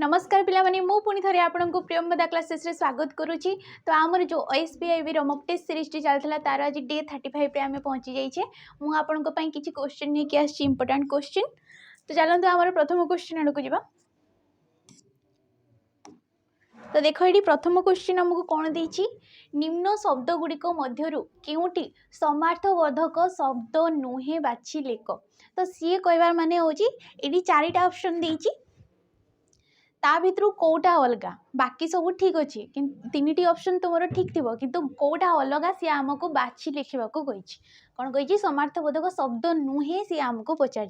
नमस्कार पिलामाने मु पुणी थरे आपनको प्रियमदा क्लासेस रे स्वागत करूची। तो आमर जो ओएसपीआईबी रो मॉक टेस्ट सीरीज टी चलथला तार आज डे 35 रे आमे पहुंची जाइछे। मु आपनको पई किछि क्वेश्चन ने कि आछि इंपोर्टेंट क्वेश्चन। तो चलंतु हमर प्रथम क्वेश्चन आडको जिबा। तो देखो एडी प्रथम क्वेश्चन हमको कोन देछि, निम्न शब्द गुडिक मध्यरु केउटी समार्थबोधक शब्द नुहे बाछि लेख। तो सी कहबार माने होछि एडी चारिटा ऑप्शन देछि, ता भितर कोटा अलगा बाकी सब ठीक अच्छे कि तीन ऑप्शन तुम ठीक थी किंतु कोटा अलगा सी आमको बाछि लिखा कही कौन कही समार्थबोधक शब्द नुहे सी आमको पचार।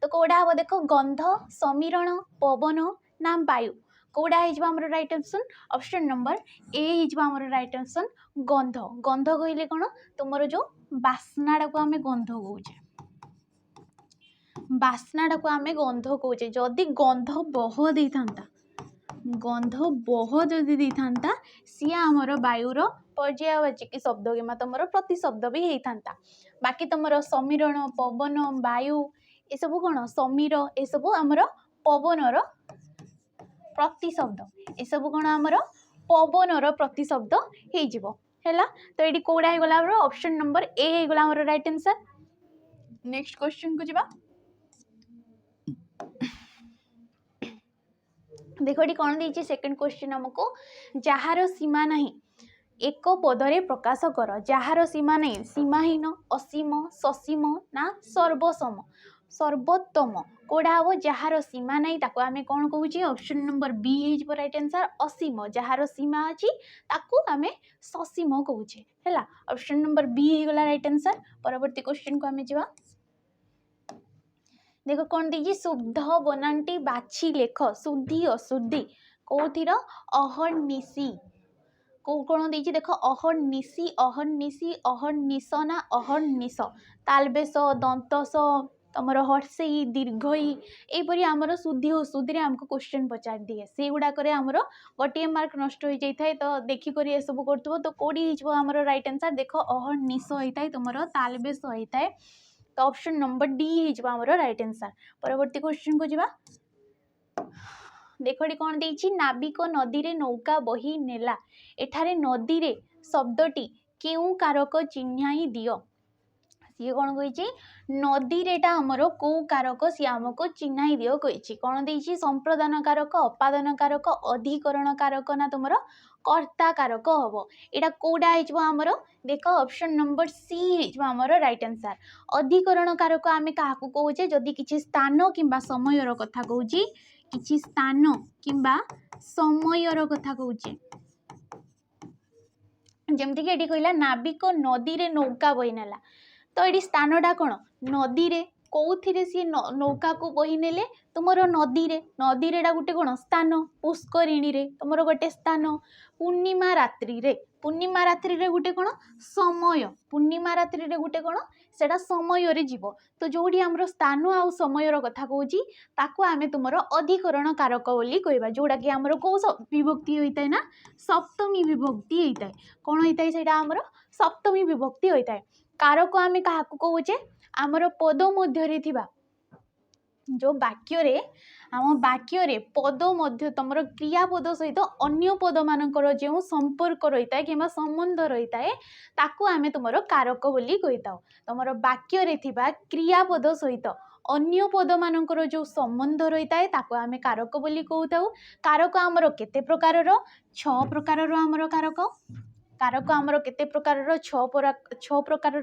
तो कोटा हम देख गंध समीरण पवन ना वायु कोटा होमर right option. Option number A होमर राइट ऑप्शन गंध। गंध कहले कौन तुम जो बास्नाटा को आम गंध कौचे, बास्नाटा को आम गंध कौचे। जदि गंध बह दे गंध बह जदि दे सी आमर वायुर पर्यायवाची शब्द कि तुम प्रतिशब्द भी होता। बाकी तुम समीरण पवन वायु ये सब कौन समीर ये सब आमर पवनर प्रतिशब्द, ये सब कौन आमर पवनर प्रतिशब्द हो। तो ये कौड़ा होगा ऑप्शन नंबर ए होगा आमर राइट आंसर। नेक्स्ट क्वेश्चन को जीवा। देखो ये कौन देछि सेकंड क्वेश्चन हमको, जार सीमा नहीं एक पदरे प्रकाश कर। जार सीमा नहीं सीमाहीन असीम ससीम ना सर्वसम सर्वोत्तम कोड़ा हम जार सीमा नहीं ताको आमे कौन कहूँ। ऑप्शन नंबर बी हो राइट आंसर असीम। जार सीमा अच्छी ताको आमे ससीम कहूचे है। ऑप्शन नंबर बी होगा राइट आंसर। परवर्ती क्वेश्चन को आमे जीवा। देखो कौन दीजिए शुद्ध बनाटी बाछि लेख शुद्धि अशुद्धि कौथिर अहर्निशी को कौन दीजिए देख अहर्निशी अहर्निशी अहर्निश ना अहर्निश तालबेश दंतस तुम हर्षई दीर्घई यहपरी आमर शुद्धि अशुद्धि आमको क्वेश्चन पचार दिए से गुड़ाक आमर गोटे मार्क नष्ट हो जाता है। तो देखिक ये सब कर तो कौड़ी आमर राइट आंसर देख अहर्निश होता है तुम तालबेश होता है। तो option number D Homer right answer. परवर्ती क्वेश्चन को जीवा। देखो कौन देछि नाविक नदी रे नौका बही नेला एठारे नदी रे शब्दटी केउ कारक चिन्हाई दियो। सी कौन कही नदी रेटा आमर कौ कारक सी आमको चिन्हाई दियो कही कौन देछि संप्रदान कारक अपादान कारक अधिकरण कारक ना तुम कर्ता कारक हम। यहाँ कौटा होमर देख ऑप्शन नंबर सी होमर राइट आंसर। अधिकरण कारक आम क्या कहे जदि किसी स्थान किंबा समयर कथा कहूँ किसी स्थान किंबा समयर कथा कहूँ जमती कि ये कहला नाविक नदी रे नौका बही नेला। तो ये स्थानटा कौन नदी रे कौथिरे सी नौका को बही नेले तुम नदी रे नदी रे गोटे कौन स्थान पुष्करिणी रे तुम गोटे स्थान पूर्णिमा रात्रि रे गोटे कौन समय पूर्णिमा रात्रि रे गोटे कौन सेटा समय रे जीव। तो जोड़ी आमर स्थान आ समयर कथा कहूँ ताकू आमे तुमर अधिकरण कारक बोली कहबा जोड़ा कि आमर कौ विभक्ति होता है ना सप्तमी विभक्ति होता है। कौन होता है सेटा आमर सप्तमी विभक्ति होता है। कारक आमे क्या कहूचे आमर पद मध्य थिबा जो वाक्य रे आम वाक्य रे पद मध्य तुम क्रियापद सहित अन्य पद मानकर जो संपर्क रही है कि संबंध रही है ताकू आमे तुम कारक बोली कही था। तुम वाक्य रे थिबा क्रियापद सहित अन्य पद मानकर जो संबंध रही है ताकू आमे कारक बोली कहू। कारक आमर केते प्रकार 6 प्रकार आमर कारक कारक आमर केते प्रकार 6 प्रकार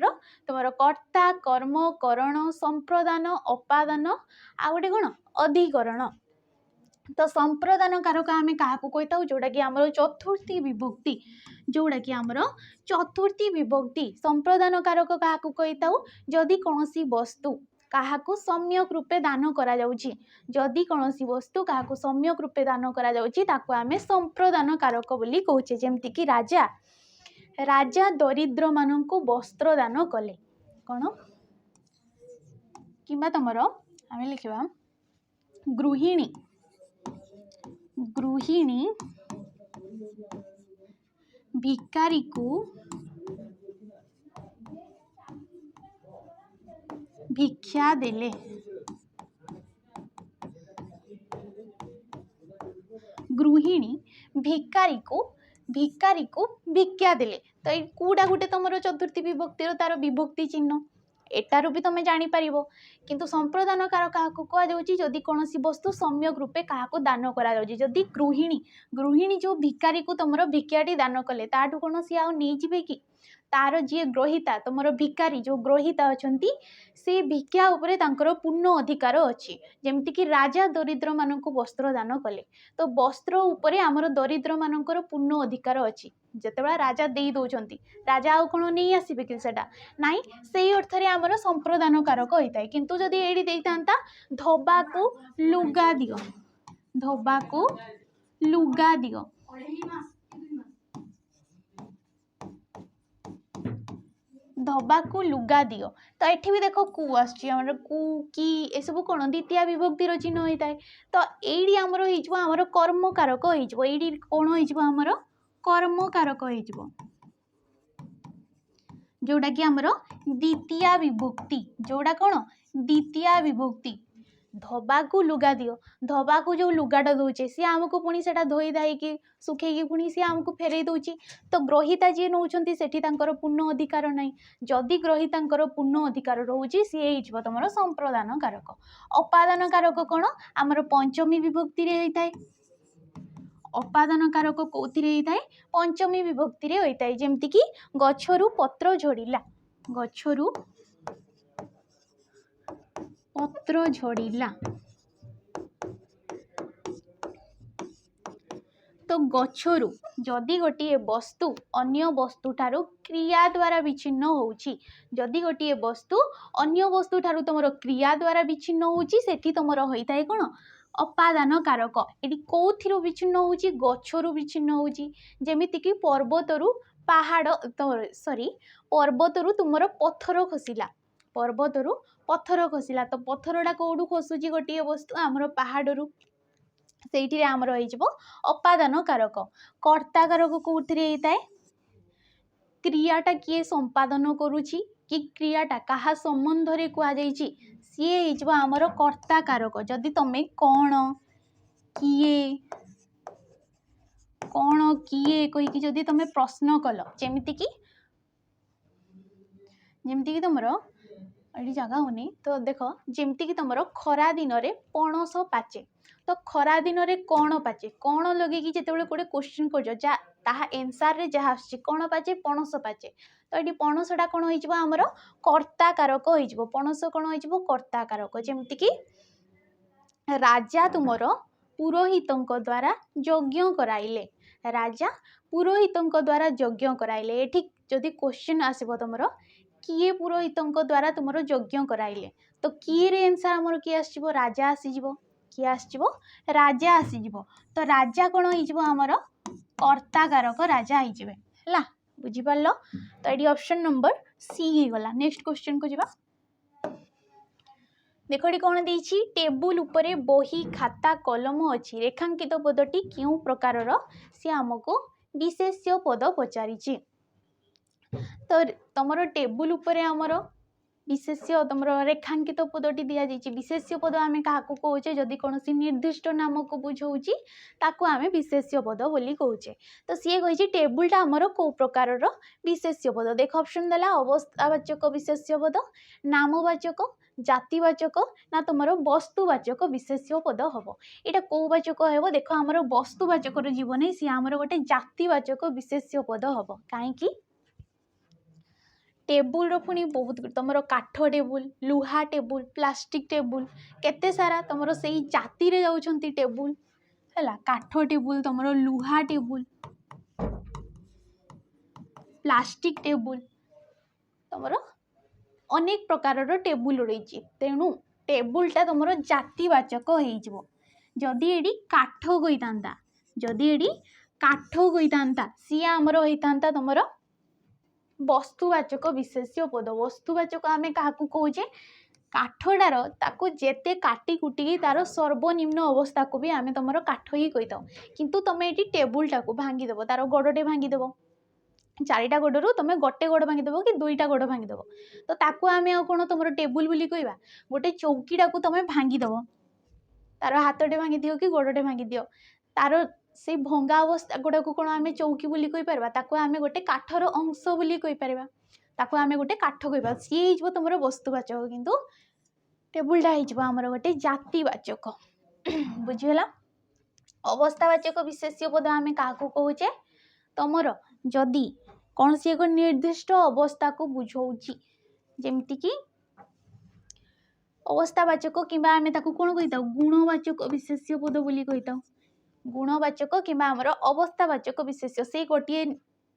तुम कर्ता कर्म करण संप्रदान अपादान आ गोटे कौन अधिकरण। तो संप्रदान कारक आम क्या कही था जोटा कि आमर चतुर्थी विभक्ति जोटा कि आमर चतुर्थी विभक्ति संप्रदान कारक क्या कही था जदि कौन वस्तु क्या सम्यक रूपे दान करा जदि कौन वस्तु क्या सम्यक रूपे दान करा आमे संप्रदान कारक बोली कहूचे। जमती कि राजा राजा दरिद्र मानू वस्त्र दान कले कौन कि तुम आम लिखा गृहिणी गृहिणी भिकारी को भिक्षा देले गृहिणी भिकारी को भिक्षा देले तो ये कूटा गोटे तुम चतुर्थी विभक्तिर तार विभक्ति चिन्ह एटारू भी तुम जापर किंतु संप्रदानकार क्या कहुच्छी जदि कौन वस्तु सम्यक रूपे क्या दान करी गृहिणी जो भिकारी को तुम भिक्षाटी दान कले ताठू कौन सी आईजे कि तार जी ग्रहिता तुम भिकारी जो ग्रहिता अच्छा से भिक्षा उपरे तांकर पूर्ण अधिकार अच्छी जमती कि राजा दरिद्र मान वस्त्र दान कले तो वस्त्र उपरे आमर दरिद्र मानकर पूर्ण अधिकार अच्छी जिते राजा दे दौरान राजा आउ कौन नहीं आसबे कि सेटा नाई से अर्थ में आमर संप्रदान कारक होता है किंतु जदि ये देता धोबा को लुगा दियो धोबा को लुगा दियो धोबा को लुगा दियो तो ये भी देख कु आमर कु कि ए सब कौन द्वितीय विभक्तिर चिन्ह होता है तो ये आमर होमर कर्म कारक होती कौन होमर कर्म कारक हो जोड़ा कि आमर द्वितीय विभक्ति जोड़ा कौन द्वितीय विभक्ति धोबा को लुगा दियो धोबा को जो लुगाटा दौचे सी आमको पुणी से धोई धाई सुखे पुणी सी आमको फेरई दौची तो ग्रहिता जी नौ से पूर्ण अधिकार ना जदि ग्रहिता पूर्ण अधिकार रोचे सी तुम संप्रदान कारक अपादान कारक कौन आमर पंचमी विभक्ति होता है अपादान कारक कौन होता है पंचमी विभक्ति होता है जमती कि गछरु पत्र झड़िला गछरु पत्र झड़िला तो गछरु जदि गोटे वस्तु अन्य वस्तु ठारू क्रिया द्वारा विच्छिन्न होउची जदि गोटे वस्तु अन्य वस्तु ठारू तुम क्रिया द्वारा विच्छिन्न होउची सेठी तुमर होइता है कोन अपादान कारक एटी कौथिरो विच्छिन्न होउची गछरु विच्छिन्न होउची जेमिति कि पर्वतरु पहाड़ सॉरी पर्वतरु तुमर पत्थर खसिला पर्वतरु पत्थर खसिला तो पत्थरटा कौटू खसुची गोटे वस्तु आमर पहाड़रू से आमर हो अपादान कारक कर्ता कारक कौन होता है क्रियाटा किए संपादन करुची कि क्रियाटा कहा संबंध रे कहुई सी हो आमर कर्ता कारक जदि तुम्हें कौन किए कहीकि जदि तुम प्रश्न कल जमीती कि तुम ये जगह होनी तो देख जमती कि तुम खरा दिन में पणस पाचे तो खरा दिन में कौन पाचे कौन लगे कि जिते गोटे क्वेश्चन कर एनसार रे जहाँ कौन पाचे पणस पाचे तो ये पणसटा कौन होमर कर्ता कारक हो पणस कौन हो कर्ता कारक जमती कि राजा तुमर पुरोहित द्वारा यज्ञ कराइले राजा पुरोहित द्वारा यज्ञ कराइले ये जदि क्वेश्चन आसब तुम किए पुरोहित द्वारा तुम यज्ञ कराइले तो किए रे आंसर आमर किए आसो राजा आसीज किए आसो राजा आसीज तो राजा कौन होमर कर्ता कारक राजा है बुझिपार तो ये ऑप्शन नंबर सी गला नेक्स्ट क्वेश्चन को जीवा देख ये कौन देछि टेबुल उपरे बही खाता कलम अच्छी रेखांकित पदटी क्यों प्रकार सी आमको विशेष्य पद पचारि तो तुम टेबुल उपरे आमर विशेष्य तुम रेखांकित पदटी दि जाइए विशेष्य पद आम क्या कहे जदि कौन निर्दिष्ट नाम को बुझाऊँगी ताकू आम विशेष्य पद बोली कहे तो सी कही टेबुलटा आमर कौ प्रकार विशेष्य पद देख ऑप्शन देला अवस्थावाचक विशेष्य पद नामवाचक जातिवाचक ना तुम वस्तुवाचक विशेष्य पद हम यहाँ कौवाचक हे देख आमर वस्तुवाचक जीवन सी आमर गोटे जातिवाचक विशेष्य पद हम कहीं टेबुल पुणी बहुत तुम काठ टेबुल लुहा टेबुल प्लास्टिक टेबुल केते सारा तुम से जाति रे जाउछंती टेबुल है काठ टेबुल तुम लुहा टेबुल प्लास्टिक टेबुल तुम अनेक प्रकार टेबुल रही तेणु टेबुलटा तुम जातिवाचक हो जदि ये काठ होता जदि ये काठ होता सी आमर होता तुम वस्तुवाचक विशेष्य पद वस्तुवाचक आम क्या कहे काठटार ताको जेते काटी कुटी तार सर्वनिम्न अवस्था को भी आम तुम काठ ही कही था किंतु तुम ये टेबुलटा को भांगीदेव तार गोड़टे भांगीदेव चारिटा गोड़ू तुम गोटे गोड़ भांगीदेव कि दुईटा गोड़ भांगीदेव तो ताको आम कौन तुम टेबुल बोली कहवा गोटे चौकीटा को तुम भांगीदेव तार हाथटे भांगी दियो कि गोड़टे भांगी दियो तार से भंगा अवस्था गुड़ा को कौन आम चौकी बोली कही पारबा ताको आमे गोटे काठर अंश बोली कही पारबा ताको आमे गोटे काठ कहबा सी हो तुम वस्तुवाचक किंतु टेबुलटा हो आमर गोटे जातिवाचक बुझीगला। अवस्थावाचक विशेष्य पद आमे क्या कहुचे तुमर जदि कौन सी एक निर्दिष्ट अवस्था को बुझाऊँगी जमती कि अवस्थावाचक कि आम कौन कही था गुणवाचक विशेष्य पद बोली कही था गुणवाचक कि अवस्थावाचक विशेष्य से गोटे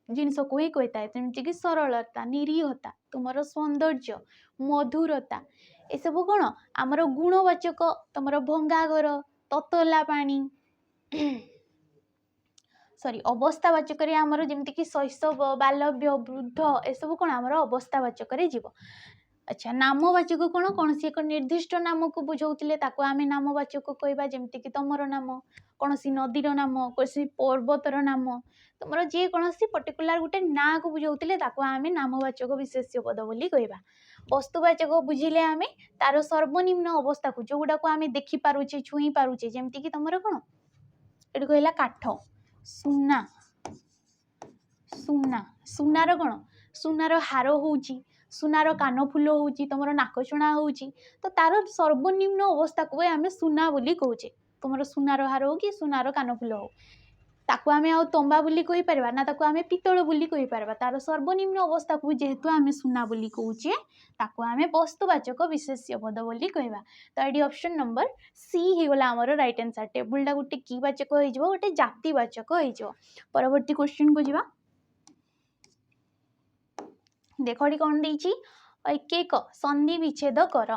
जिनस को ही कही था जमीक सरलता निरीहता तुम सौंदर्य मधुरता ये सब कौन आमर गुणवाचक तुम भंगा घर ततला पानी सॉरी अवस्थावाचक आमर जमीक शैशव बालव्य वृद्ध ये सब कौन आमर अवस्थावाचक जीव। अच्छा नामवाचक कौन कौन सी एक निर्दिष्ट नाम को बुझाऊले आम नामवाचक कहवा जमीक तुमर नाम कौन सी नदीर नाम कौन सी पर्वतर नाम तुम जेकोसी पर्टिकुलर गोटे ना को बुझाऊले आम नामवाचक विशेष्य पद बोली कहवा। वस्तुवाचक बुझिले आम तार सर्वनिम्न अवस्था को जोगुड़ा को आम देखिपारे छुई पारुचे जमीक तुम कौन ये कहला काठ सुना सुना सुनार कौन सुनार हार होउची सुनार कानफुल होउची तुम नाकछुणा होउची तो तार सर्वनिम्न अवस्था को आम सुना बोली कहूचे तुम सुनार हार हो कि सुनार कानफुल हो ताकू आम आ तंबा बोली कही पारबा ना ताकू आम पितल बोली कही पारबा तार सर्वनिम्न अवस्था को जेहेतु आम सुना बोली कहूचे ताकू आम वस्तुवाचक विशेष्य पद बोली कहवा। तो ये ऑप्शन नंबर सी होगला आमर राइट आंसर टेबुलटा गोटे की वाचक हो गोटे जातिवाचक हो। परवर्ती क्वेश्चन को जीवा देख ये कौन देछि एक संधि विच्छेद कर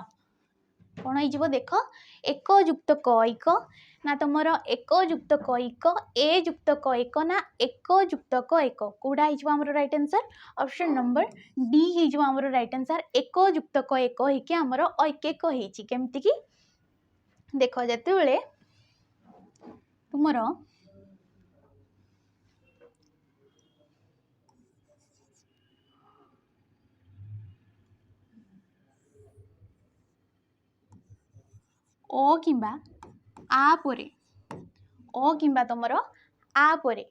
कौन हो देख एक युक्त क एक ना तुम एक युक्त क एक ए युक्त क एक ना एक युक्त क एक कौटा हो right answer option number D हो राइट आंसर एक युक्त क एक होके आमर ऐकेक होमती कि देख जिते बड़े तुमर ओ किंबा आ परे ओ किंबा तुमर आ परे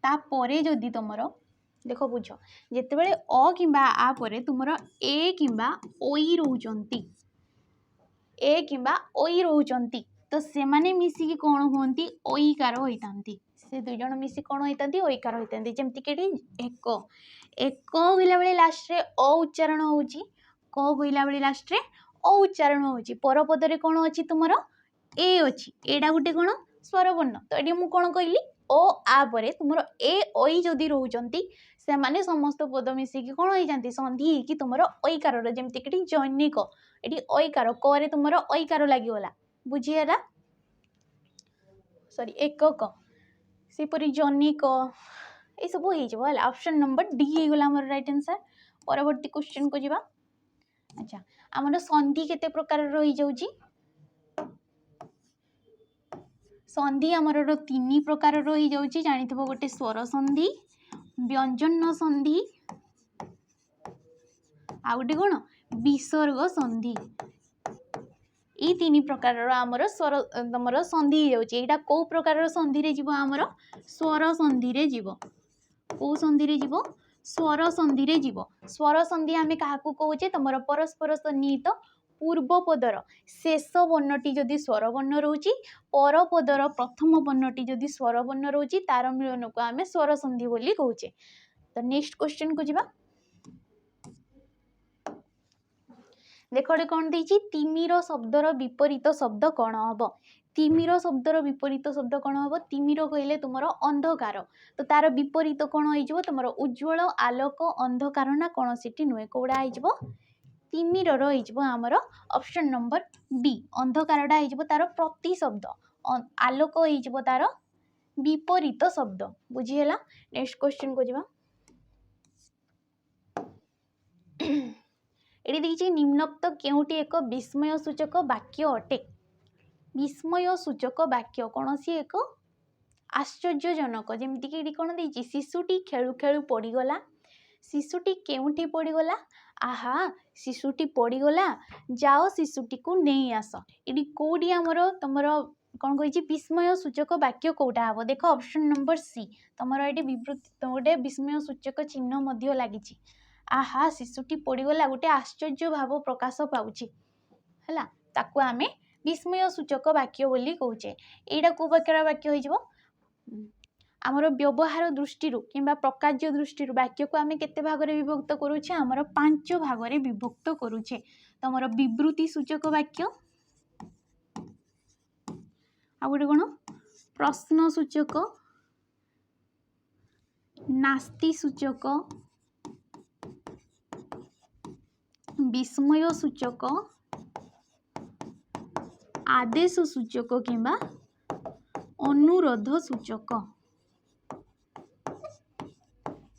ता परे जदि तुमर देख बुझ जिते बड़े अ किंबा आ परे तुमर ए किंबा ओई रोचंती ए किंबा ओई रोचंती तो से माने मिसिकी कौन होती ओईकार होती से दुई जन मिसी कौन होती ओईकार होती जमती कि एक एक कहला बेले लास्ट रे अ उच्चारण होउची क कहला बेले लास्ट रे अ उच्चारण होउची परपदरे कौन अच्छी तुमर ए अच्छी एटा गोटे कौन स्वरवर्ण तो ये मुझे कौन कहली ओ आ परे तुम ए ओई जदि रोचंती से माने समस्त पद मिसिकी कौन होती संधि होगी तुम ऐकार जमीक जैनिक ये ऐकार क तुम ऐकार लगिगला बुझीगला सॉरी एकक सेपरी जनिक ये सब हो ऑप्शन नंबर डी होगला आमर राइट आंसर। परवर्ती क्वेश्चन को जीवा अच्छा आमर संधि केते प्रकार रही जाउची संधि आमर तीन प्रकार रही जाउची जानिथबो गोटे स्वर संधि व्यंजन संधि आ गोटे कौन विसर्ग संधि ये तीन प्रकार आमर स्वर तुम संधि यहाँ कौ प्रकार संधि रे जीवो आमर स्वर संधि रे जीवो कौ संधि रे जीवो स्वर संधि रे जीवो स्वर संधि आमे काहाकू कहूचे तुम परस्पर सन्निहित पूर्व पदर शेष वर्णटी जदि स्वर वर्ण रोची पर पदर प्रथम वर्णटी जदि स्वर वर्ण रोची तार मिलन को आमे स्वर संधि बोली कहूचे। तो नेक्स्ट क्वेश्चन को जीवा देख कौन देछि तिमिर शब्दर विपरीत शब्द कौन हम तिमिर शब्दर विपरीत शब्द कौन हम तिमिर कहले तुमर अंधकार तो तार विपरीत कौन हो तुम उज्ज्वल आलोक अंधकार ना कौन सी नुहे कौड़ा हो तिमिर आमर ऑप्शन नंबर बी अंधकारटा हो तार प्रति शब्द आलोक हो तार विपरीत शब्द बुझीगला। नेक्स्ट क्वेश्चन को जीवा ये देखिए निम्नोक्त केउटी एक विस्मय सूचक वाक्य अटे विस्मय सूचक वाक्य कौन सी एक आश्चर्यजनक जमीक ये कौन देछि शिशुटी खेलु खेलु पड़गला शिशुटी केउटी पड़गला आहा शिशुटी पड़गला जाओ शिशुटी को नहीं आस ये कौटी आमर तुम कौन कही विस्मय सूचक वाक्य कौटा हम देख ऑप्शन नंबर सी तुम ये विवृत्ति गोटे विस्मय सूचक चिन्ह लगी आहा शिशुटी पड़गला गोटे आश्चर्य भाव प्रकाश पाऊँच है ताकू आमे विस्मय सूचक वाक्य बोली कौचे यहाँ कौ प्रकार वाक्य हो आमर व्यवहार दृष्टि कि प्रकार्य दृष्टि वाक्य को आम केते भाग में विभक्त करुचे आमर 5 भाग में विभक्त करुचे तुम विवृत्ति सूचक वाक्य आ गोटे कौन प्रश्न सूचक नास्ति सूचक विस्मय सूचक आदेश सूचक किंबा अनुरोध सूचक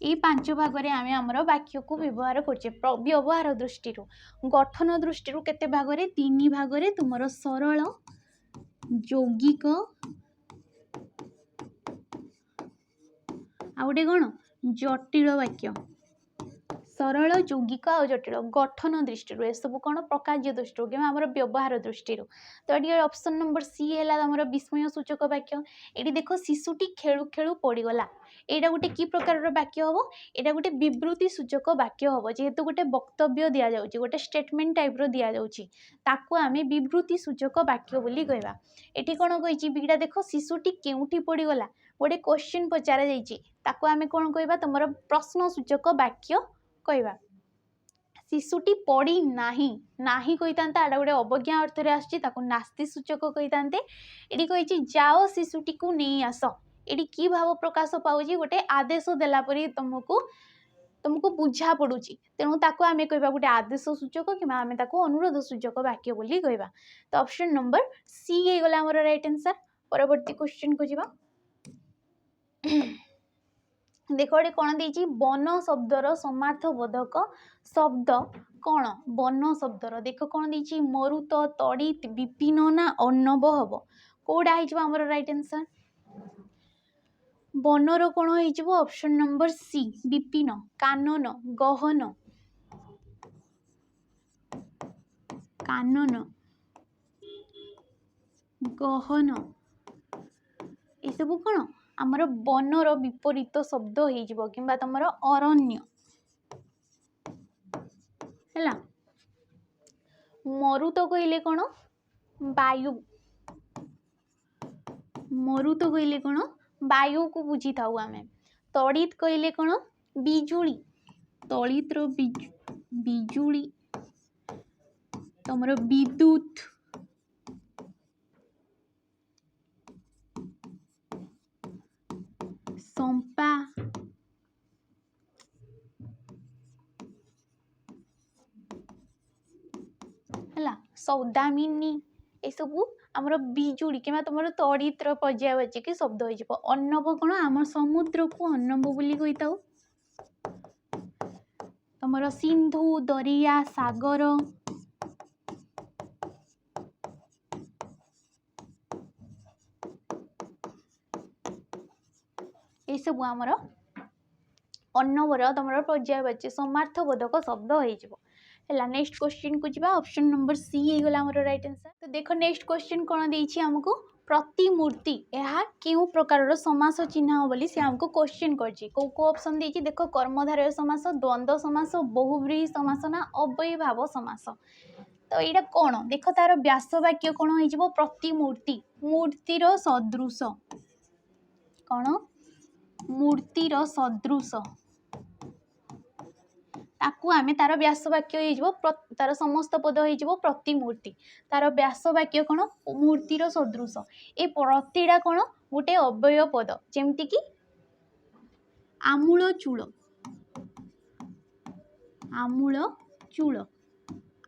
ये 5 भाग में आम आमर वाक्य को व्यवहार करछे व्यवहार दृष्टि गठन दृष्टि केते भाग में 3 भाग में तुमर सरल यौगिक आ गोटे कौन जटिल वाक्य सरल यौगिक आ जटिल गठन दृष्टि ए सब कौन प्रकार्य दृष्टि कि आम व्यवहार दृष्टि तो ये ऑप्शन नंबर सी है आम विस्मय सूचक वाक्य ये देख शिशुटी खेलु खेलु पड़गला यहाँ गोटे कि प्रकार वाक्य हम यहाँ गोटे विवृत्ति सूचक वाक्य हम जेहेतु गोटे वक्तव्य दि जाऊँगी गोटे स्टेटमेंट टाइप रो दि जाऊँगी ताकू आम विवृत्ति सूचक वाक्य बोली कहवा ये कौन कही बीटा देख शिशुटी केउठी पड़गला गोटे क्वेश्चन पचार जाकू आम कौन कह तुम प्रश्न सूचक वाक्य कहवा शिशुटी पड़ी नाही नाही कही था एटा गोटे अवज्ञा अर्थ में आस्ती सूचक कही था ये कही जाओ शिशुटी को नहीं आस ये कि भाव प्रकाश पाऊँ गोटे आदेश देलापर तुमको बुझा पड़ू तेणु ताको आम कह गोटे आदेश सूचक कि आम अनुरोध सूचक वाक्य बोली कहवा तो ऑप्शन नंबर सी हो गला आमर राइट आंसर परवर्ती क्वेश्चन को जीवा देख ये कौन देती वन शब्दर समार्थबोधक शब्द कौन वन शब्दर देख कौन देती मरुत तड़ित विपिन ना अर्णव हम कौटा होमर राइट आंसर बनर कौन हो ऑप्शन नंबर सी विपिन कानन गहन कानन गहन ये सब कौन आमर बनर विपरीत शब्द हो कि तुम अरण्य है मरुत कहले कौन वायु मरुत कहले कौन वायु को बुझी था आम तड़ित कहले कौन बिजुली तड़ित बिजुली तुम विद्युत संपा है सौदामिनी ये सब आमर बिजुली कि तुम तड़ित पर्यायवाची शब्द हो अर्णव कौन आम समुद्र को अर्णव बोली कही था तुम सिंधु दरिया सागर ये सब आमर अर्णवर तुम पर्यायवाची समार्थबोधक शब्द हो नेक्स्ट क्वेश्चन को जीवा ऑप्शन नंबर सी हो गला हमर राइट आंसर तो देखो नेक्स्ट क्वेश्चन कौन देछि हमको प्रतिमूर्ति यह क्यों प्रकार समास चिन्ह बोली से हमको क्वेश्चन करछि को ऑप्शन देछि देखो कर्मधारय समास द्वंद्व समास बहुब्रीहि समास ना अव्ययीभाव समास तो यहाँ कौन देख तार व्यास वाक्य कौन हो प्रतिमूर्ति मूर्तिर सदृश कौन मूर्तिर सदृश ताकू आम तार व्यास वाक्य हो तार समस्त पद हो प्रतिमूर्ति तार व्यास वाक्य कौन मूर्तिर सदृश ए प्रतिटा कौन गोटे अव्यय पद जमती कि आमूल चूल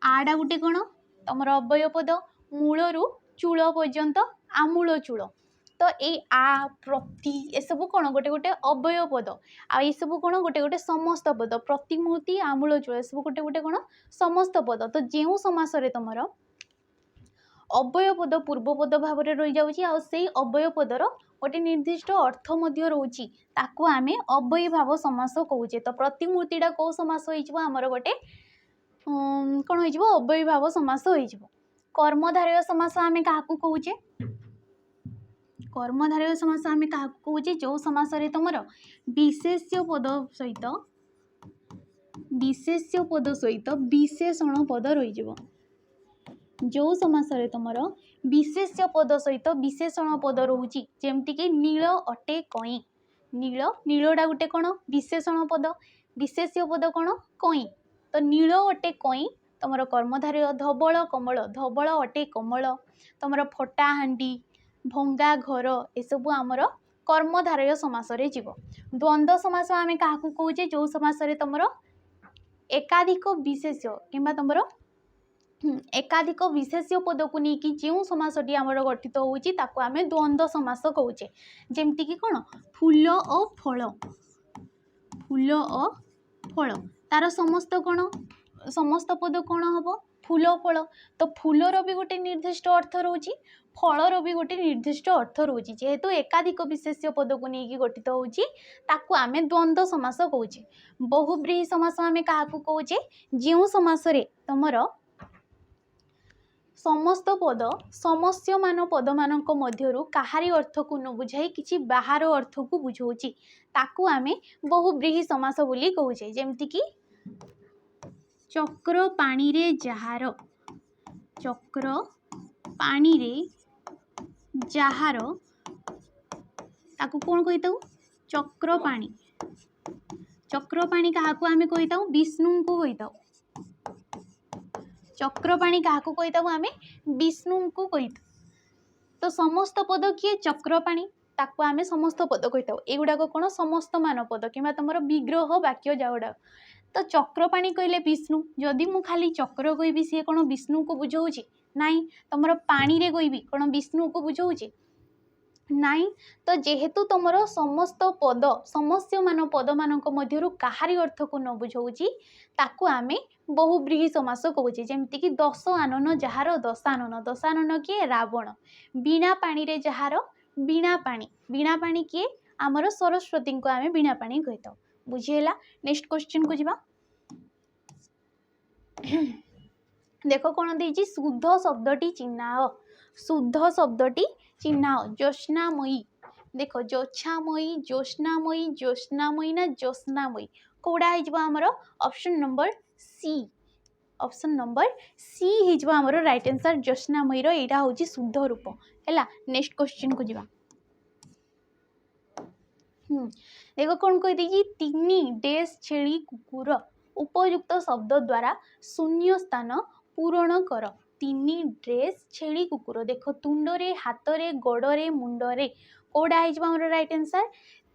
आड़ा गोटे कौन तुम अव्यय पद मूलरू चूल पर्यंत आमूल चूल तो ये आ प्रति ये सब कौन गोटे गोटे अव्यय पद आ सब कौन गोटे गोटे समस्त पद प्रतिमूर्ति आमूल चूल सब गोटे गोटे कौन समस्त पद तो जो समास तुम अव्यय पद पूर्वपद भाव में रही जाऊँगी आई अव्यय पदर गोटे निर्दिष्ट अर्थ रोचे ताकू आम अव्ययी भाव समास कहे तो प्रतिमूर्तिटा कौ समास होमर गोटे कौन हो अव्ययी भाव समास हो कर्मधारय समास आम क्या कहूचे कर्मधारय समास आम क्या कहे जो समास तुमर विशेष्य पद सहित विशेषण पद रही जो समास तुमर विशेष्य पद सहित विशेषण पद रोची जेमती कि नील अटे कई नील नीलटा गोटे कौन विशेषण पद विशेष्य पद कौन कई तो नील अटे कई तुम कर्मधारय धवल कमल धवल अटे कमल तुम फटा हांडी भंगा घर एसबू आमर कर्मधारय समास जीव द्वंद्व समास आम क्या कहे जो समास तुम एकाधिक विशेष्य कि तुम एकाधिक विशेष्य पद को लेकिन जो समासटी आमर गठित होची ताको आमे द्वंद्व समास कहूचे जेमती कि कौन फूल और फल तार समस्त कौन समस्त पद कौन हम फूल फल तो फूलर भी गोटे निर्दिष्ट अर्थ रोची फलर भी गोटे निर्दिष्ट अर्थ रोची जेहेतु एकाधिक विशेष्य पद को लेकिन गठित होची ताको आमे द्वंद्व समास कहूचे बहुब्रीहि समास आमे क्या कहे जो समास तुमर समस्त पद समस्यमान पद मानक मध्यरु काहारी अर्थ को न बुझाई किछि बाहर अर्थ को बुझाउछि ताकू आमे बहुब्रीहि समास बोली कहूचे जेमती कि चक्र पानी रे जहार चक्र पानी रे जहार ताकू कौन कहिताऊ चक्र पानी काहाकू आमे कहिताऊ विष्णु को कहिताऊ चक्रपाणी क्या कहीताऊ आम विष्णु को कहीता तो समस्त पद किए चक्रपाणी ताकू आम समस्त पद कहीताऊ एगुड़ाक कौन समस्त मान पद कि तुम विग्रह वाक्य जागुड़ा तो चक्रपाणी कहले विष्णु जदि मु खाली चक्र कहबी सी कौन विष्णु को बुझाऊँगी नाई तुम पानी रे कहबी कौन विष्णु को बुझाऊँगी नाई तो जेहेतु तुम समस्त पद समस्य मान पद मानक मध्यरु काहारी अर्थ को न बुझाऊँगी ताकू आमे बहुब्रीहि समास कहूचे जेमती कि दश आनन जार दशानन किए रावण बीणा पानी रे जार बीणा पानी किए आमर सरस्वती को आमे बीणा पानी कहीता बुझीला नेक्स्ट क्वेश्चन को जीवा देख कौन देजी शुद्ध शब्दटी चिन्हाओ शुद्ध शब्दटी चिन्हाओ ज्योत्स्नामयी देख ज्योत्स्नामयी ना ज्योत्स्नामयी कौड़ा होमर ऑप्शन नंबर सी हो आमर राइट आंसर ज्योत्स्नामयी यहाँ हूँ शुद्ध रूप है नेक्स्ट क्वेश्चन को जीवा देख कौन कही तीन डेस छेली कुकुर उपयुक्त शब्द द्वारा शून्य स्थान पूरण कर तीन ड्रेस छेली कुकुर देख तुंडरे हाथरे गोड़े मुंडरे कौड़ा होमर राइट आंसर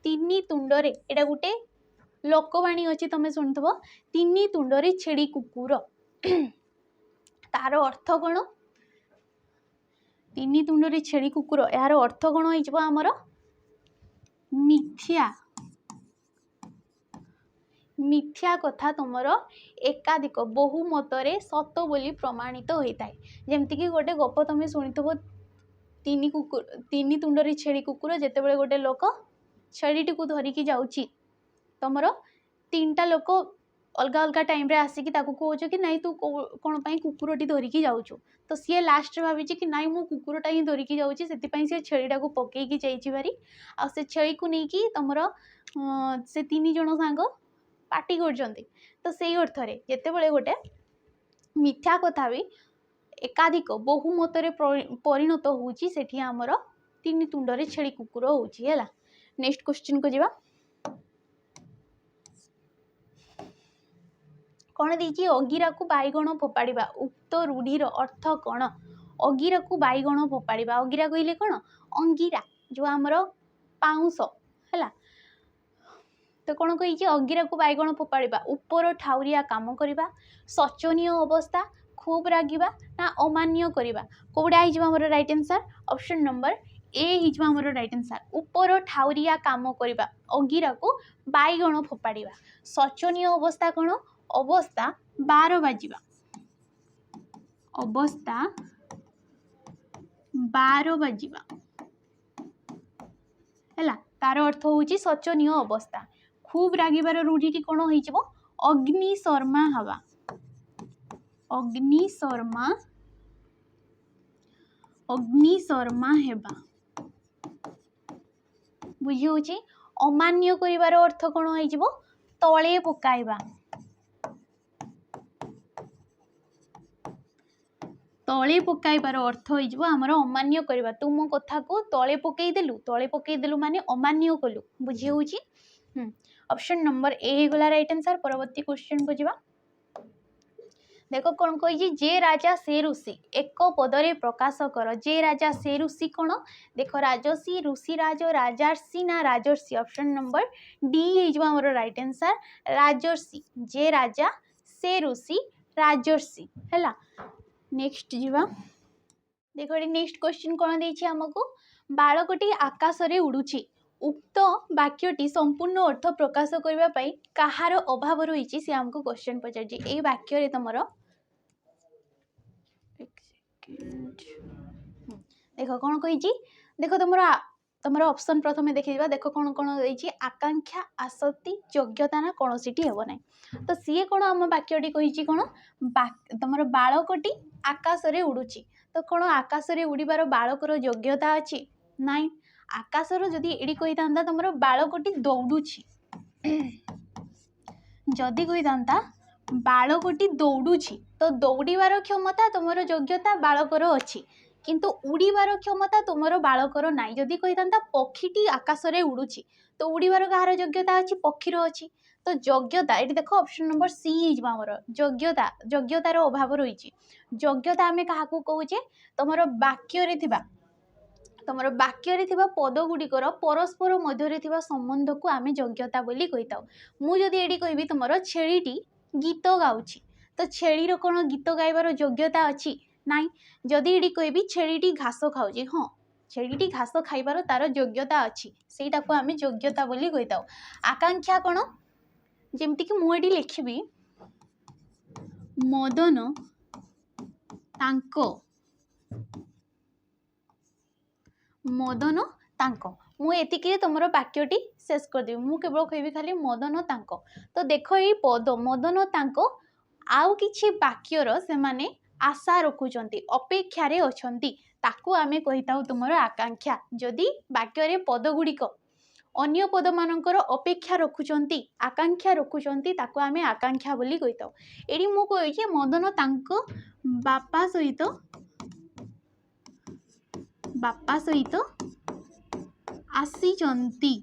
तीन तुंडरे एटा गोटे लोकवाणी अच्छी तुम शुणुव तीन तुंडरे छेली कुकुर तार अर्थ कौन तीन तुंडरे छेली कुकुर यार अर्थ कौन होमर मिथ्या कथा तुमर एकाधिक बहुमतरे सत बोली प्रमाणित होता है जमती कि गोटे गप तुम शुणुव तीन तुंडरे छेली कुकुर जिते गोटे लोक छेलीटी को धरिकी जाऊँगी तुमर तीन टा लोक अलग अलग टाइम रे आसिकी ताकू कहो कि नाई तू कौन पाई कुकुरटी धरिकी जाऊँ तो सी लास्ट भावी कि नाई मु कुकुरटा ही धरिकी जाऊँगी से छेलीटा को पकईकी जाइए भारी आ से छेली को लेकिन तुमर से तीन जन सांग पार्टी कर तो से अर्थ जिते गोटे मिथ्या कथा भी एकाधिक बहुमतरे परिणत होची सेठी आमर तीन तुंडरे छेली कुकुर होची है नेक्स्ट क्वेश्चन को जीवा कौन देखिए अगिरा को बैगण फोपाड़ा उक्त रूढ़ीर अर्थ कौन अगिरा को बैगण फोपाड़ा अगिरा कहले कौन अंगिरा जो आमर पाउंस है तो कौन कही अगिरा को बैगण फोपाड़ा उपर ठाउरिया काम करवा शोचनीय अवस्था खूब रागिबा ना अमान्य करवा कौड़ा होमर right answer option number A होमर राइट आंसर उपर ठाउरिया काम करवा अगिरा को बैगण फोपाड़ा शोचनीय अवस्था कौन अवस्था 12 बाजिबा अवस्था 12 बाजिबा है तार अर्थ होची शोचनीय अवस्था खूब रागिबार रूढ़ीटी कौन हो अग्निशर्मा हवा अग्निशर्मा हेबा बुझी होची अमान्य करिवार अर्थ कोन होई जिवो तळे पकाइबा तळे पकाइबार अर्थ होई जिवो हमर अमान्य करिवा तुम कथा को तळे पकई देलु माने अमान्य कलु बुझी होची ऑप्शन नंबर ए हे गला राइट आंसर परवर्ती क्वेश्चन को जिवा देखो कौन कही जे राजा से ऋषि एक पदरे प्रकाश कर जे राजा से ऋषि कौन देख राजसी ऋषिराज राजर्षि ना राजर्षि ऑप्शन नंबर डी हमर राइट आंसर राजर्षि जे राजा से ऋषि राजर्षि है नेक्स्ट जीवा देख नेक्स्ट क्वेश्चन कौन देछि हमको बालकटी आकाश रे उड़ुछि उक्त वाक्यटी संपूर्ण अर्थ प्रकाश करने कहार अभाव रही से हमको क्वेश्चन पचार ये वाक्य तुम देख कौन कही देख तुम ऑप्शन प्रथम देखा देख कौन कौन आकांक्षा आसक्ति योग्यता ना कौन सी हेब ना तो सी कौन आम वाक्यटी कही कौन तुम बालकटी आकाश रे उड़ुछि तो कौन आकाश रे उड़ीबार बालकर योग्यता अच्छी नाई आकाशर जदि एडी कही था तुम बालकटी दौड़ुछि जदि कही था बालकटी दौड़ुछि तो दौड़ीबार क्षमता तुम योग्यता बालकर अच्छी किंतु उड़ीबार क्षमता तुम बालकर नाई जदि कही था पक्षीटी आकाश रे उड़ुछि तो उड़ीबार कहार योग्यता अच्छी पक्षीर अच्छी तो योग्यता ये देख ऑप्शन नंबर सी आमर योग्यतार अभाव रही योग्यता आम क्या कहे तुम वाक्य तुम वाक्य पद गुड़िकर परस्पर मध्य संबंध को आम योग्यता बोली कही था मुझे ये कहि तुम छेलीटी गीत गाउछि तो छेलीर कौन गीत गाइबार योग्यता अच्छी नाई जदि ये कहि छेलीटी घास खाऊँ हाँ छेलीटी घास खाइबार तार योग्यता अच्छी सेटा को आम योग्यता बोली कही था आकांक्षा कौन जमती कि मुझे लिखी मदन तांको मदन तांको मुझे तुम वाक्यटी शेष करदेवी मु केवल कहि खाली मदन तांको तो देख ये पद मदन तांको आउ किछि वाक्यर से माने आशा रखुचंती अपेक्षारे अछंती ताकू आमे कहि ताऊ तुमर आकांक्षा जदि वाक्य पद गुड़िक अन्य पद मानकर अपेक्षा रखुचंती आकांक्षा रखुचंती ताकू आमे आकांक्षा बोली कहि ताऊ एडी मु कहि मदन तांको बापा सहित आसीचंती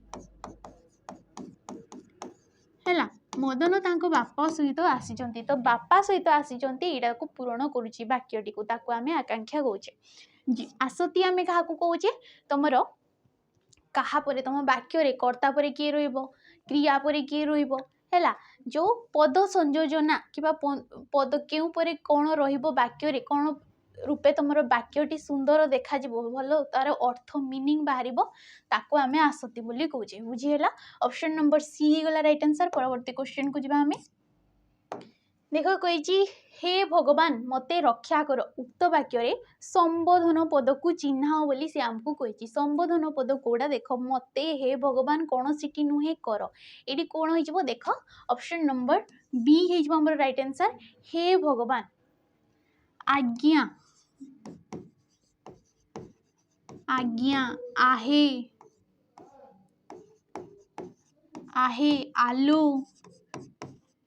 हैला मदन तांको बापा सहित आसीचंती तो बापा सहित आसीचंती एटा को पूरण करूची वाक्यटी को ताकू आमे आकांक्षा कहूचे आसती आमे काहा को कहूचे तुमरो कहा परे तुम वाक्य रे कर्ता परे किए रहिबो क्रिया परे किए रहिबो हैला जो पद संयोजना किबा पद केउ परे कोन रहिबो वाक्य रे कोन रूपे तुम वाक्यटी सुंदर देखा भल तार अर्थ मीनिंग बाहर ताको आमे आसती बोली कहूचे बुझीगला ऑप्शन नंबर सी गला राइट आंसर परवर्ती क्वेश्चन को जिबा हमें देख कही हे भगवान मते रक्षा कर उक्त वाक्य संबोधन पद को चिन्ह बोली से आमको कही संबोधन पद कौड़ा देख मते हे भगवान कौन सीटी नुहे कर ये कौन हो देख ऑप्शन नंबर बी हो राइट आंसर हे भगवान आज्ञा आज्ञा आहे आहे आलो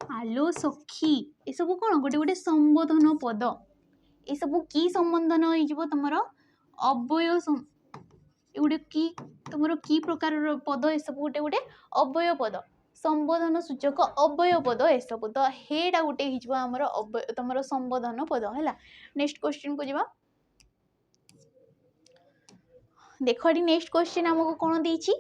आलो सखी ये सब कौन गोटे गोटे संबोधन पद ये सब की संबोधन हो तुम अव्यय गोटे की तुम की प्रकार पद ये सब गोटे गोटे अव्यय पद संबोधन सूचक अव्यय पद ये सब तो हेटा गोटे होमर तुम संबोधन पद है नेक्स्ट क्वेश्चन को जा देख नेक्स्ट क्वेश्चन आमको कौन देछि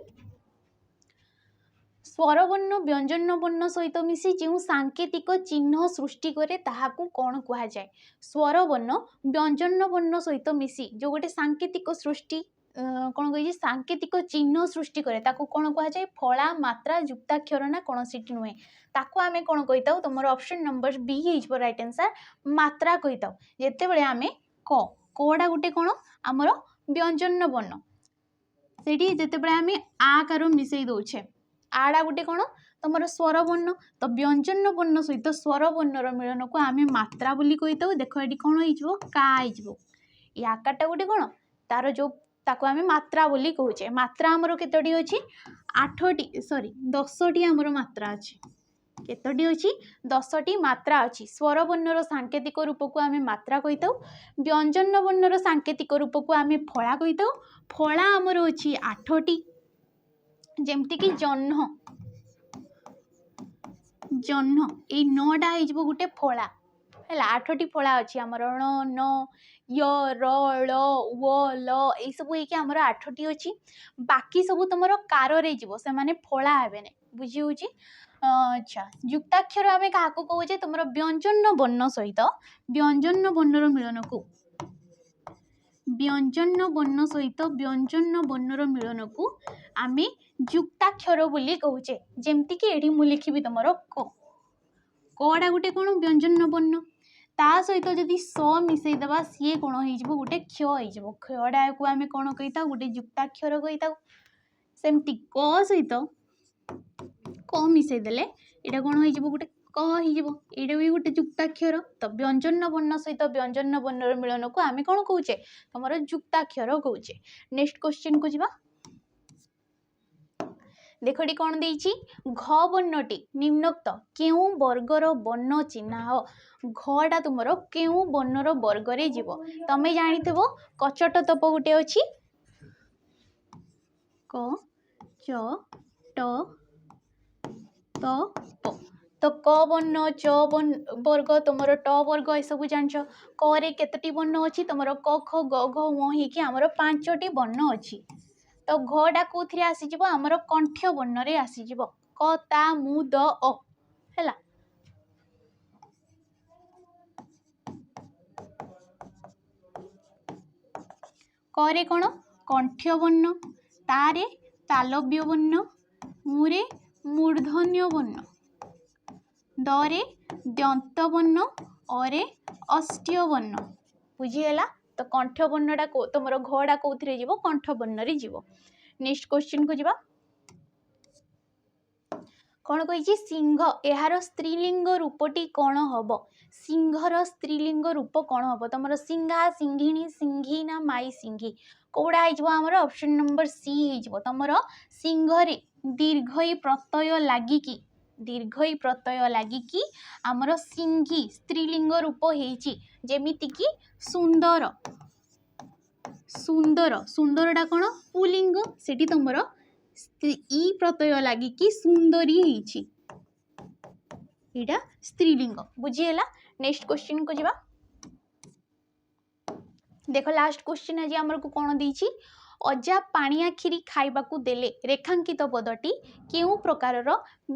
स्वरवर्ण व्यंजन वर्ण सहित मिसी जो सांकेतिक चिन्ह सृष्टि करे ताहाकू कौन कहा जाए स्वरवर्ण व्यंजन वर्ण सहित मिसी जो गोटे सांकेतिक सृष्टि कौन कही सांकेतिक चिन्ह सृष्टि करे ताकू कौन कहा जाए फला मात्रा युक्ताक्षर ना कौन सीटी नुहे ताकू आमे कौन कही था तुम ऑप्शन नंबर बी हो राइट आंसर मात्रा कही था जिते बड़े आमे कड़ा गोटे कौन आमर व्यंजन वर्ण से जिते आम आकार मिसई दौचे आड़ा गोटे कौन तुम स्वर वर्ण तो व्यंजन वर्ण सहित स्वर वर्णर मिलन को आम मात्रा बोली कही था देख ये कौन हो का ये आकारटा गोटे कौन तार जो ताको आमे मात्रा बोली कहूचे। मात्रा आमर केतोटी अछि 8टी सॉरी 10टी आमर मात्रा अछि। केतोटी अछि 10टी मात्रा अछि। स्वर वर्णर सांकेतिक रूप को आमे मात्रा कहिताउ। व्यंजन वर्णर सांकेतिक रूप को आमे फळा कहिताउ। फळा आमर अछि 8टी जेमति कि जन्ह जन्ह ए 9टा हेजबो गुटे फळा हैला 8टी फळा अछि हमर ण न य र ळ व ल ए सब हे कि हमर 8टी अछि। बाकी सब तमरो कार रे जीवो से माने फळा हेबे ने बुझी होची। अच्छा युक्ताक्षर आमे काहाको कहूचे तुमरो व्यंजन वर्ण सहित व्यंजन वर्णर मिलन को व्यंजन वर्ण सहित व्यंजन वर्णर मिलन को आमे युक्ताक्षर बोली कहूचे। जेमति कि एठी मु लिखिबि तमरो क कडा गुटे कोन व्यंजन वर्ण ता सहित जदि स मिसई दबा सी कोन होइजबो गुटे क्ष होइजबो। क्षडा को आमे कोन कहिता गुटे युक्ताक्षर कहिता। सेमति क सहित क मिसई देले एटा कोन होइजबो गुटे क होइजबो। एटा भी गुटे युक्ताक्षर। तो व्यंजन वर्ण सहित व्यंजन वर्णर मिलन को आमे कोन कहूचे तमरो युक्ताक्षर कहूचे। नेक्स्ट क्वेश्चन को जिबा। देखोटी कौन देइछि घ वर्णटी निम्नोक्त केउ वर्गर वर्ण चिन्ह घटा तुमरो केउ वर्णर वर्ग रे जीवो। तमे जानिथबो कचट तप गुटे अछि क च ट त प तो क वर्ण च वर्ग तुमरो ट वर्ग ए सब जानछ। क रे केतटी वर्ण अछि तुमरो क ख ग घ ङ हे कि हमरो 5टी वर्ण अछि। तो घटा कोथिरे आसी जिवो हमरो कंठ्य वर्ण रे आसी जिवो क ता मु द अ हैला। करे कोन कंठ्य वर्ण तारे तालव्य वर्ण मुरे मूर्धन्य वर्ण दरे दंत वर्ण अरे अष्ट्य वर्ण बुझीगला। तो कंठ वर्णटा तुमर घटा कोथिरे जीवो कंठ वर्ण रे जीवो। नेक्स्ट क्वेश्चन को जिबा। कौन कही सिंह यार स्त्रीलिंग रूपटी कौन हम सिंहर स्त्रीलिंग रूप कौन हम तुम सिंहा सिंहिणी सिंही ना माई सिंही कौड़ा होमर ऑप्शन नंबर सी हो तुम सिंह दीर्घई प्रत्यय लगिकी दीर्घई प्रत्यय लगिकी आमर सिंही स्त्रीलिंग रूप होमितिकी सुंदर सुंदर सुंदरटा कौन पुलिंग से तुम ई प्रत्यय लगिकी सुंदरी होइछि एटा स्त्रीलिंग बुझीगला। नेक्स्ट क्वेश्चन को जिबा। देखो लास्ट क्वेश्चन आज आमर को कौन देइछि अजा पानिया खीरी खाइबा को देले रेखांकित पदटी केउ प्रकारर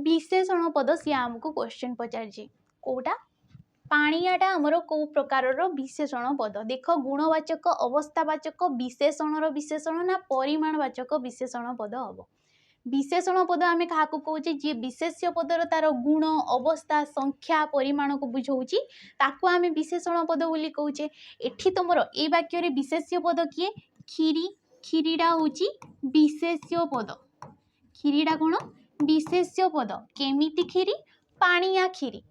विशेषण पद सी आमको क्वेश्चन पचारछि कोटा पानियाटा आमर को प्रकारर विशेषण पद देख गुणवाचक अवस्थावाचक विशेषणर विशेषण ना परिमाणवाचक विशेषण पद हम। विशेषण पद आमे काहाको कहूचे जे विशेष्य पदर तार गुण अवस्था संख्या परिमाण को बुझाउची ताको आमे विशेषण पद बोली कहूचे। एठी तुमर ए वाक्य रे विशेष्य पद किए खीरी खीरीटा होची विशेष्य पद खीरीटा कोन विशेष्य पद केमिति खीरी पानिया खीरी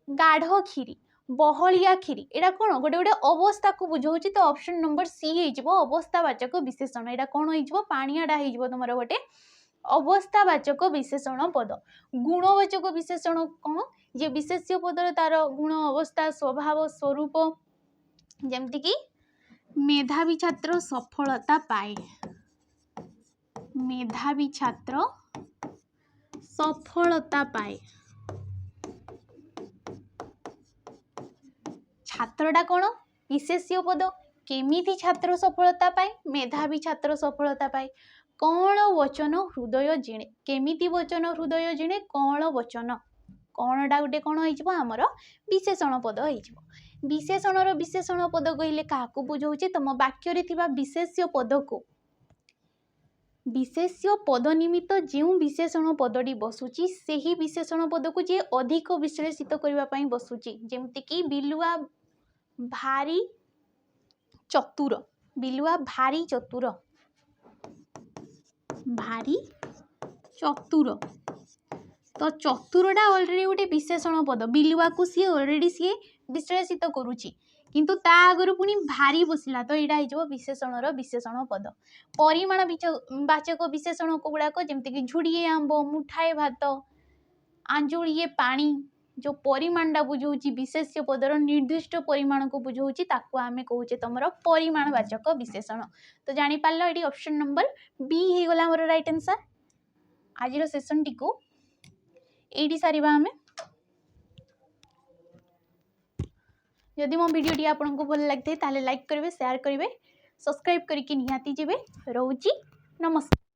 गाढ़ खीरी बहलिया खीरी एटा कोन गोटे गोटे अवस्था को बुझाउची। तो ऑप्शन नंबर सी हे जिवो अवस्थावाचक विशेषण एटा कोन हे जिवो पानियाटा हे जिवो तुमर गोटे अवस्थावाचक विशेषण पद। गुणवाचक विशेषण कौन जे विशेष्य पदर तार गुण अवस्था स्वभाव स्वरूप जेमति कि मेधावी छात्र सफलता पाए मेधावी छात्र सफलता पाए छात्रटा कौन विशेष्य पद केमिति छात्र सफलता पाए मेधावी छात्र सफलता पाए कौन वचन हृदय जिणे केमिति वचन हृदय जिणे कौन वचन कौनटा गोटे कौन हो आमर विशेषण पद हो। विशेषणर विशेषण पद कहले क्या बुझाऊे तुम वाक्य थिबा विशेष्य पद को विशेष्य पद निमित्त जो विशेषण पदटी बसुची सेही विशेषण पद को जे अधिक विश्लेषित करने बसुची जेमति कि बिलुआ भारी चतुर बिलुआ भारी चतुर भारी चतुर तो चतुरटा ऑलरेडी गोटे विशेषण पद बिलुआ को सी ऑलरेडी सी विश्लेषित करुची किंतु ता आगुरु पुणी भारी बसिला तो यहाँ हो विशेषणर विशेषण पद। परिमाण वाचक विशेषण गुड़ाक जमीक झुड़िए आंब, मुठाए भात, आंजुड़िए पानी, जो परिमाणटा बुझाऊँ विशेष्य पदर निर्दिष्ट परिमाण को बुझाऊँ ताकू आम कहे तुम परिमाणवाचक विशेषण। तो जापार ये ऑप्शन नंबर बी हो गला मोर राइट आंसर। आज सेशन टी को ये सारिबा आमे। जदि मो वीडियोटी आपको भल लगी ताले लाइक करेंगे, शेयर करेंगे, सब्सक्राइब करके निहाती जेबे। रोची नमस्कार।